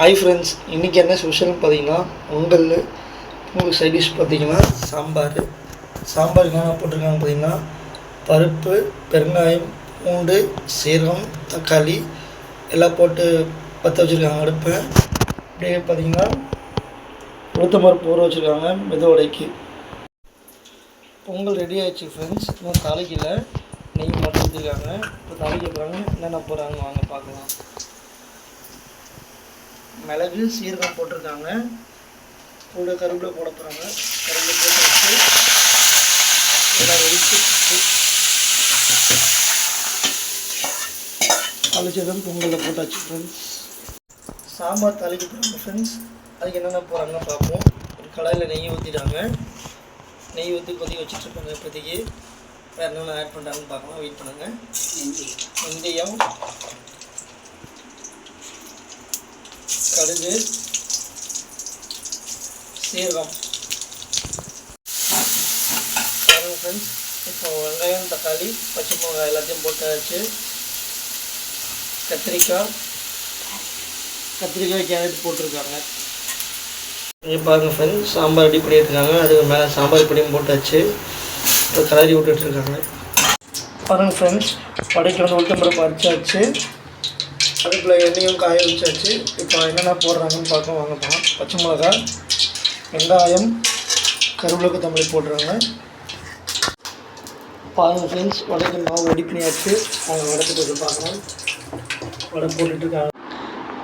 Hi friends, இன்றைக்கி என்ன ஸ்பெஷல்னு பார்த்தீங்கன்னா உங்களுக்கு சைட் டிஷ் பார்த்தீங்கன்னா சாம்பார் என்னென்ன போட்டிருக்காங்க பார்த்தீங்கன்னா பருப்பு, பெருங்காயம், பூண்டு, சீரகம், தக்காளி எல்லாம் போட்டு பற்ற வச்சுருக்காங்க அடுப்பை. அப்படியே பார்த்தீங்கன்னா உளுத்தம்பருப்பு ஊற வச்சுருக்காங்க மெதுவடைக்கு. பொங்கல் ரெடி ஆகிடுச்சு ஃப்ரெண்ட்ஸ். இன்னும் தாளிக்கல, நெய் மட்டும் ஊற்றிருக்காங்க. இப்போ தாளிக்க போகிறாங்க. என்னென்ன போடுறாங்க வாங்க பார்க்கலாம். மிளகு, சீரகம் போட்டிருக்காங்க. கூட கருவேப்பிலை போட போகிறாங்க. கருவேப்பிலை போட்டு வச்சு எல்லாம் வெடிச்சு தாளிச்சதும் பொங்கலில் போட்டாச்சு ஃப்ரெண்ட்ஸ். சாம்பார் தாளிக்க போகிறாங்க ஃப்ரெண்ட்ஸ். அதுக்கு என்னென்ன போகிறாங்கன்னு பார்ப்போம். ஒரு கடாயில் நெய் ஊற்றிட்டாங்க. நெய் ஊற்றி கொதிக்க வச்சுட்ருக்காங்க. இப்போதைக்கு வேறு என்னென்ன ஆட் பண்ணுறாங்கன்னு பார்க்கலாம். வெயிட் பண்ணுங்கள். வெந்தயம், கடுகு, சீரகம் பாருங்கள் ஃப்ரெண்ட்ஸ். இப்போ வெங்காயம், தக்காளி, பச்சை மிளகாய் எல்லாத்தையும் போட்டாச்சு. கத்திரிக்காய், கேரட் போட்டிருக்காங்க. பாருங்கள் ஃப்ரெண்ட்ஸ், சாம்பார் ரெடி பண்ணிட்டுருக்காங்க. அதுக்கு மேலே சாம்பார் பொடியும் போட்டாச்சு. இப்போ கலரி விட்டுட்டுருக்காங்க. பாருங்கள் ஃப்ரெண்ட்ஸ், வடைக்கு உளுத்தம்பருப்பு அரைச்சாச்சு. அதுக்குள்ள எண்ணெயும் காய வச்சாச்சு. இப்போ என்னென்ன போடுறாங்கன்னு பார்க்க வாங்க போகலாம். பச்சை மிளகாய், வெங்காயம், கருவேப்பிலை, கொத்தமல்லி போடுறாங்க. பாருங்கள் ஃப்ரெண்ட்ஸ், வடைக்கு மாவு ரெடி பண்ணியாச்சு. அவங்க வடைக்கு போட்டு பார்க்கலாம். வடை போட்டுட்ருக்காங்க.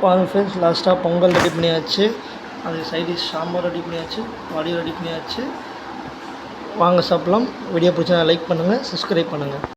பாருங்கள் ஃப்ரெண்ட்ஸ், லாஸ்ட்டாக பொங்கல் ரெடி பண்ணியாச்சு. அது சைடிஷ் சாம்பார் ரெடி பண்ணியாச்சு. வடையும் ரெடி பண்ணியாச்சு. வாங்க சாப்பிட்லாம். வீடியோ பிடிச்சா லைக் பண்ணுங்கள், சப்ஸ்கிரைப் பண்ணுங்கள்.